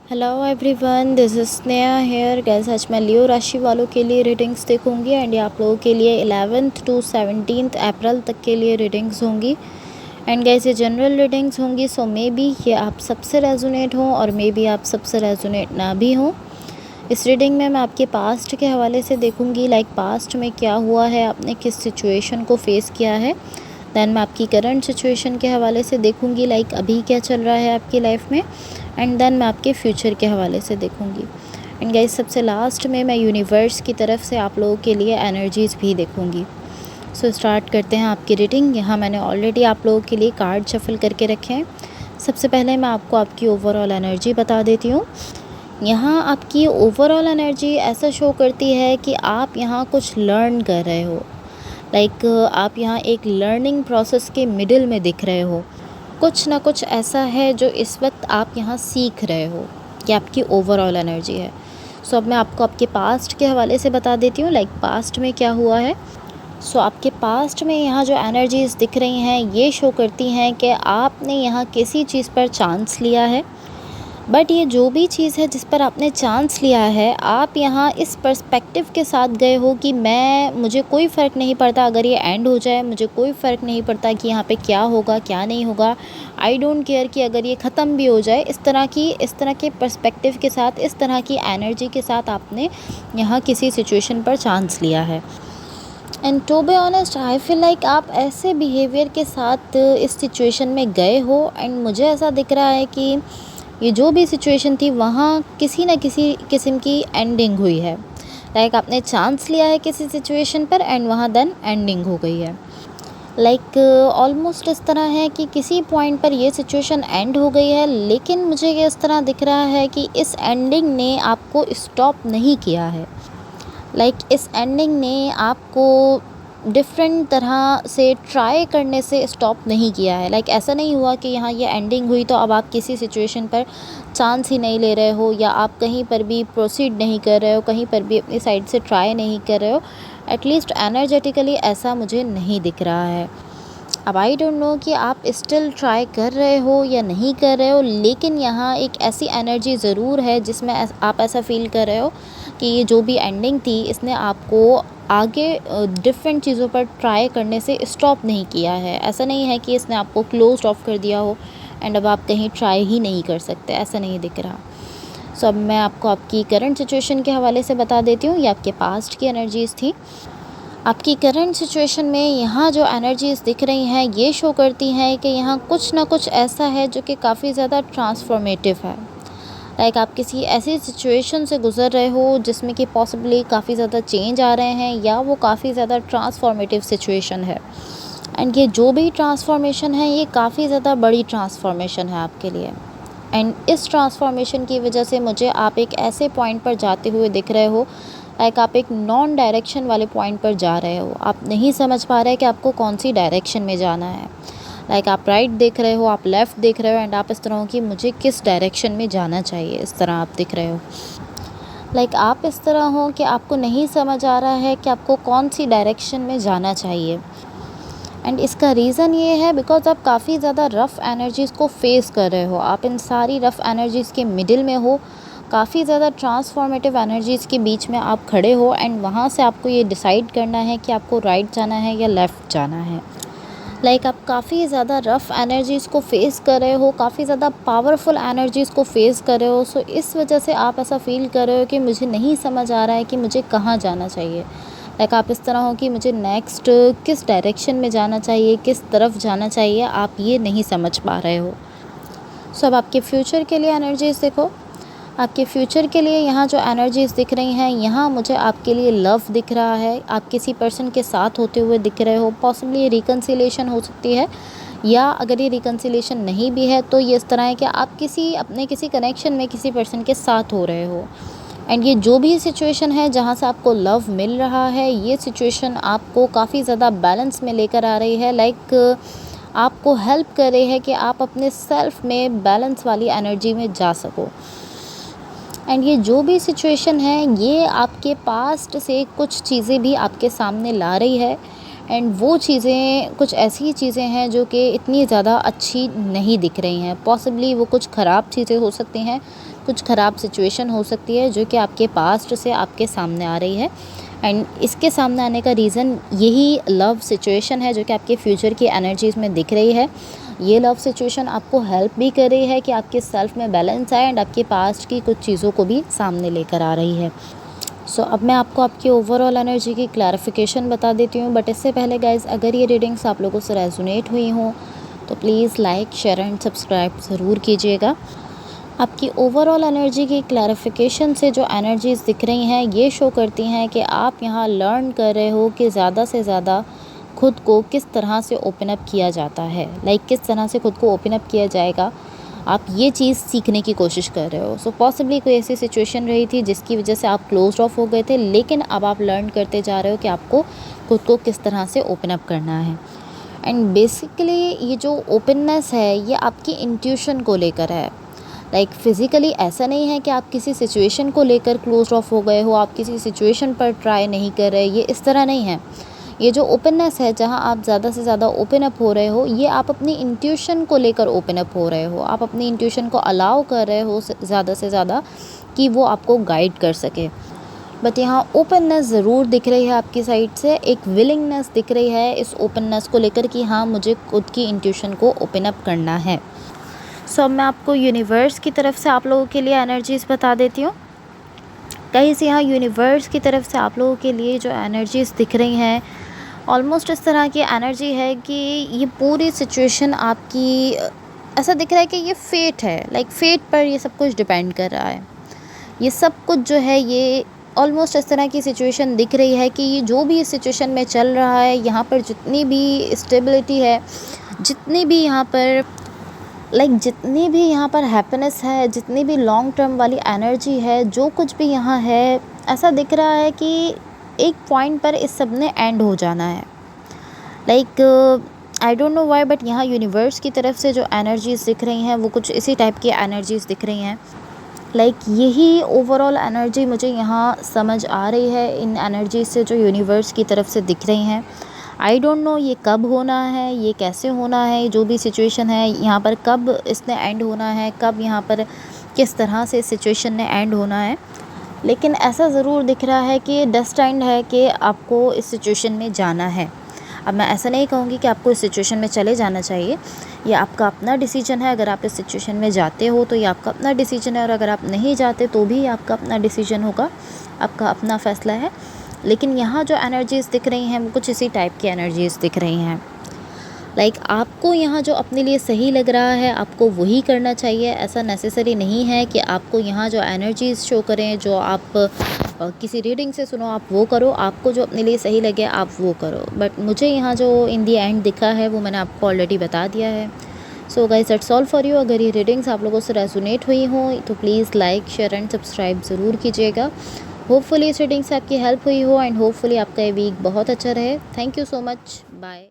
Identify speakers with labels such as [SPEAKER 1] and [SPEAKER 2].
[SPEAKER 1] Hello everyone, this is Sneha here. Guys, आज मैं लियो राशि वालों के लिए रीडिंग्स देखूंगी एंड ये आप लोगों के लिए 11th टू 17th अप्रैल तक के लिए रीडिंग्स होंगी। एंड गाइस, ये जनरल रीडिंग्स होंगी, सो मे बी ये आप सबसे रेजोनेट हों और मे बी आप सबसे रेजोनेट ना भी हों। इस रीडिंग में मैं आपके पास्ट के हवाले से देखूंगी, लाइक पास्ट में क्या हुआ है, आपने किस सिचुएशन को फेस किया है। देन मैं आपकी करंट सिचुएशन के हवाले से देखूंगी, लाइक अभी क्या चल रहा है आपकी लाइफ में। एंड देन मैं आपके फ्यूचर के हवाले से देखूंगी। एंड गाइस, सबसे लास्ट में मैं यूनिवर्स की तरफ से आप लोगों के लिए एनर्जीज़ भी देखूंगी। सो स्टार्ट करते हैं आपकी रीडिंग। यहाँ मैंने ऑलरेडी आप लोगों के लिए कार्ड शफल करके रखे हैं। सबसे पहले मैं आपको आपकी ओवरऑल एनर्जी बता देती हूँ। यहाँ आपकी ओवरऑल एनर्जी ऐसा शो करती है कि आप यहाँ कुछ लर्न कर रहे हो, लाइक आप यहाँ एक लर्निंग प्रोसेस के मिडिल में दिख रहे हो। कुछ ना कुछ ऐसा है जो इस वक्त आप यहाँ सीख रहे हो, कि आपकी ओवरऑल एनर्जी है। सो अब मैं आपको आपके पास्ट के हवाले से बता देती हूँ, लाइक पास्ट में क्या हुआ है। सो आपके पास्ट में यहाँ जो एनर्जीज़ दिख रही हैं ये शो करती हैं कि आपने यहाँ किसी चीज़ पर चांस लिया है। बट ये जो भी चीज़ है जिस पर आपने चांस लिया है, आप यहाँ इस पर्सपेक्टिव के साथ गए हो कि मुझे कोई फ़र्क नहीं पड़ता अगर ये एंड हो जाए, मुझे कोई फ़र्क नहीं पड़ता कि यहाँ पे क्या होगा क्या नहीं होगा। आई डोंट केयर कि अगर ये ख़त्म भी हो जाए। इस तरह के पर्सपेक्टिव के साथ, इस तरह की एनर्जी के साथ आपने यहाँ किसी सिचुएशन पर चांस लिया है। And to be honest, I feel like आप ऐसे बिहेवियर के साथ इस सिचुएशन में गए हो। एंड मुझे ऐसा दिख रहा है कि ये जो भी सिचुएशन थी वहाँ किसी न किसी किस्म की एंडिंग हुई है। लाइक आपने चांस लिया है किसी सिचुएशन पर एंड वहाँ देन एंडिंग हो गई है। लाइक ऑलमोस्ट इस तरह है कि किसी पॉइंट पर ये सिचुएशन एंड हो गई है, लेकिन मुझे ये इस तरह दिख रहा है कि इस एंडिंग ने आपको स्टॉप नहीं किया है। लाइक इस एंडिंग ने आपको डिफरेंट तरह से ट्राई करने से स्टॉप नहीं किया है। लाइक ऐसा नहीं हुआ कि यहाँ ये एंडिंग हुई तो अब आप किसी सिचुएशन पर चांस ही नहीं ले रहे हो, या आप कहीं पर भी प्रोसीड नहीं कर रहे हो, कहीं पर भी अपनी साइड से ट्राई नहीं कर रहे हो। एटलीस्ट एनर्जेटिकली ऐसा मुझे नहीं दिख रहा है। अब आई डोंट नो कि आप स्टिल ट्राई कर रहे हो या नहीं कर रहे हो, लेकिन यहाँ एक ऐसी एनर्जी ज़रूर है जिसमें आप ऐसा फील कर रहे हो कि ये जो भी एंडिंग थी इसने आपको आगे डिफरेंट चीज़ों पर ट्राई करने से स्टॉप नहीं किया है। ऐसा नहीं है कि इसने आपको क्लोज ऑफ कर दिया हो एंड अब आप कहीं ट्राई ही नहीं कर सकते, ऐसा नहीं दिख रहा। सो अब मैं आपको आपकी करंट सिचुएशन के हवाले से बता देती हूँ। ये आपके पास्ट की एनर्जीज़ थी। आपकी करंट सिचुएशन में यहाँ जो एनर्जीज़ दिख रही हैं ये शो करती हैं कि यहाँ कुछ ना कुछ ऐसा है जो कि काफ़ी ज़्यादा ट्रांसफॉर्मेटिव है। लाइक आप किसी ऐसी सिचुएशन से गुज़र रहे हो जिसमें कि पॉसिबली काफ़ी ज़्यादा चेंज आ रहे हैं, या वो काफ़ी ज़्यादा ट्रांसफॉर्मेटिव सिचुएशन है। एंड ये जो भी ट्रांसफॉर्मेशन है ये काफ़ी ज़्यादा बड़ी ट्रांसफॉर्मेशन है आपके लिए। एंड इस ट्रांसफॉर्मेशन की वजह से मुझे आप एक ऐसे पॉइंट पर जाते हुए दिख रहे हो, लाइक आप एक नॉन डायरेक्शन वाले पॉइंट पर जा रहे हो। आप नहीं समझ पा रहे कि आपको कौन सी डायरेक्शन में जाना है। लाइक आप राइट देख रहे हो, आप लेफ़्ट देख रहे हो, एंड आप इस तरह हो कि मुझे किस डायरेक्शन में जाना चाहिए, इस तरह आप दिख रहे हो। लाइक आप इस तरह हो कि आपको नहीं समझ आ रहा है कि आपको कौन सी डायरेक्शन में जाना चाहिए। एंड इसका रीज़न ये है बिकॉज आप काफ़ी ज़्यादा रफ़ एनर्जीज़ को फेस कर रहे हो। आप इन सारी रफ़ एनर्जीज़ के मिडिल में हो, काफ़ी ज़्यादा ट्रांसफॉर्मेटिव एनर्जीज़ के बीच में आप खड़े हो। एंड वहाँ से आपको ये डिसाइड करना है कि आपको राइट जाना है या लेफ़्ट जाना है। लाइक आप काफ़ी ज़्यादा रफ़ एनर्जीज़ को फेस कर रहे हो, काफ़ी ज़्यादा पावरफुल एनर्जीज़ को फेस कर रहे हो। सो इस वजह से आप ऐसा फ़ील कर रहे हो कि मुझे नहीं समझ आ रहा है कि मुझे कहाँ जाना चाहिए। लाइक आप इस तरह हो कि मुझे नेक्स्ट किस डायरेक्शन में जाना चाहिए, किस तरफ जाना चाहिए, आप ये नहीं समझ पा रहे हो। सो अब आपके फ्यूचर के लिए एनर्जीज़ देखो। आपके फ्यूचर के लिए यहाँ जो एनर्जीज़ दिख रही हैं, यहाँ मुझे आपके लिए लव दिख रहा है। आप किसी पर्सन के साथ होते हुए दिख रहे हो। पॉसिबली ये रिकन्सिलेशन हो सकती है, या अगर ये रिकन्सिलेशन नहीं भी है तो ये इस तरह है कि आप किसी कनेक्शन में किसी पर्सन के साथ हो रहे हो। एंड ये जो भी सिचुएशन है जहाँ से आपको लव मिल रहा है, ये सिचुएशन आपको काफ़ी ज़्यादा बैलेंस में लेकर आ रही है। लाइक आपको हेल्प कर रही है कि आप अपने सेल्फ में बैलेंस वाली एनर्जी में जा सको। एंड ये जो भी सिचुएशन है ये आपके पास्ट से कुछ चीज़ें भी आपके सामने ला रही है। एंड वो चीज़ें कुछ ऐसी चीज़ें हैं जो कि इतनी ज़्यादा अच्छी नहीं दिख रही हैं। पॉसिबली वो कुछ ख़राब चीज़ें हो सकती हैं, कुछ ख़राब सिचुएशन हो सकती है जो कि आपके पास्ट से आपके सामने आ रही है। एंड इसके सामने आने का रीज़न यही लव सिचुएशन है जो कि आपके फ्यूचर की एनर्जीज़ में दिख रही है। ये लव सिचुएशन आपको हेल्प भी कर रही है कि आपके सेल्फ में बैलेंस आए एंड आपके पास्ट की कुछ चीज़ों को भी सामने लेकर आ रही है। सो अब मैं आपको आपकी ओवरऑल एनर्जी की क्लैरिफिकेशन बता देती हूँ, बट इससे पहले गाइज़ अगर ये रीडिंग्स आप लोगों से रेजोनेट हुई हों तो please like, share and subscribe ज़रूर कीजिएगा। आपकी ओवरऑल एनर्जी की क्लैरिफिकेशन से जो एनर्जीज़ दिख रही हैं ये शो करती हैं कि आप यहाँ लर्न कर रहे हो कि ज़्यादा से ज़्यादा खुद को किस तरह से ओपन अप किया जाता है, किस तरह से खुद को ओपन अप किया जाएगा, आप ये चीज़ सीखने की कोशिश कर रहे हो। सो पॉसिबली कोई ऐसी सिचुएशन रही थी जिसकी वजह से आप क्लोज्ड ऑफ हो गए थे, लेकिन अब आप लर्न करते जा रहे हो कि आपको खुद को किस तरह से ओपन अप करना है। एंड बेसिकली ये जो ओपननेस है ये आपकी इंट्यूशन को लेकर है। फिज़िकली ऐसा नहीं है कि आप किसी सिचुएशन को लेकर क्लोज ऑफ हो गए हो, आप किसी सिचुएशन पर ट्राई नहीं कर रहे, ये इस तरह नहीं है। ये जो ओपननेस है जहाँ आप ज़्यादा से ज़्यादा ओपन अप हो रहे हो, ये आप अपनी इंट्यूशन को लेकर ओपन अप हो रहे हो। आप अपनी इंट्यूशन को अलाउ कर रहे हो ज़्यादा से ज़्यादा कि वो आपको गाइड कर सके। बट यहाँ ओपननेस ज़रूर दिख रही है आपकी साइड से, एक विलिंगनेस दिख रही है इस ओपननेस को लेकर कि हाँ मुझे खुद की इंट्यूशन को ओपन अप करना है। सो अब मैं आपको यूनिवर्स की तरफ से आप लोगों के लिए एनर्जीज़ बता देती हूँ। कहीं से यहाँ यूनिवर्स की तरफ से आप लोगों के लिए जो एनर्जीज़ दिख रही हैं ऑलमोस्ट इस तरह की एनर्जी है कि ये पूरी सिचुएशन आपकी ऐसा दिख रहा है कि ये फेट है, फेट पर ये सब कुछ डिपेंड कर रहा है। ये सब कुछ जो है ये ऑलमोस्ट इस तरह की सिचुएशन दिख रही है कि ये जो भी इस सिचुएशन में चल रहा है, यहाँ पर जितनी भी स्टेबिलिटी है, जितनी भी यहाँ पर जितनी भी यहाँ पर हैप्पीनेस है, जितनी भी लॉन्ग टर्म वाली एनर्जी है, जो कुछ भी यहाँ है, ऐसा दिख रहा है कि एक पॉइंट पर इस सब ने एंड हो जाना है। I don't know why, but यहाँ यूनिवर्स की तरफ से जो एनर्जीज़ दिख रही हैं वो कुछ इसी टाइप की एनर्जीज़ दिख रही हैं। यही ओवरऑल एनर्जी मुझे यहाँ समझ आ रही है इन एनर्जीज से जो यूनिवर्स की तरफ से दिख रही हैं। आई डोंट नो ये कब होना है, ये कैसे होना है, जो भी सिचुएशन है यहाँ पर कब इसने एंड होना है, कब यहाँ पर किस तरह से सिचुएशन ने एंड होना है, लेकिन ऐसा ज़रूर दिख रहा है कि डेस्टाइन्ड है कि आपको इस सिचुएशन में जाना है। अब मैं ऐसा नहीं कहूँगी कि आपको इस सिचुएशन में चले जाना चाहिए, ये आपका अपना डिसीजन है। अगर आप इस सिचुएशन में जाते हो तो ये आपका अपना डिसीजन है, और अगर आप नहीं जाते तो भी आपका अपना डिसीजन होगा, आपका अपना फ़ैसला है। लेकिन यहाँ जो एनर्जीज़ दिख रही हैं वो कुछ इसी टाइप की एनर्जीज़ दिख रही हैं। आपको यहाँ जो अपने लिए सही लग रहा है आपको वही करना चाहिए। ऐसा नेसेसरी नहीं है कि आपको यहाँ जो एनर्जीज़ शो करें, जो आप किसी रीडिंग से सुनो आप वो करो, आपको जो अपने लिए सही लगे आप वो करो। बट मुझे यहाँ जो इन दी एंड दिखा है वो मैंने आपको ऑलरेडी बता दिया है। So guys that's all for you. अगर ये रीडिंग्स आप लोगों से रेजोनेट हुई हों तो please like, share and subscribe ज़रूर कीजिएगा। होपफुली इस रीडिंग से आपकी हेल्प हुई हो एंड होपफुली आपका ये वीक बहुत अच्छा रहे। Thank you so much, bye.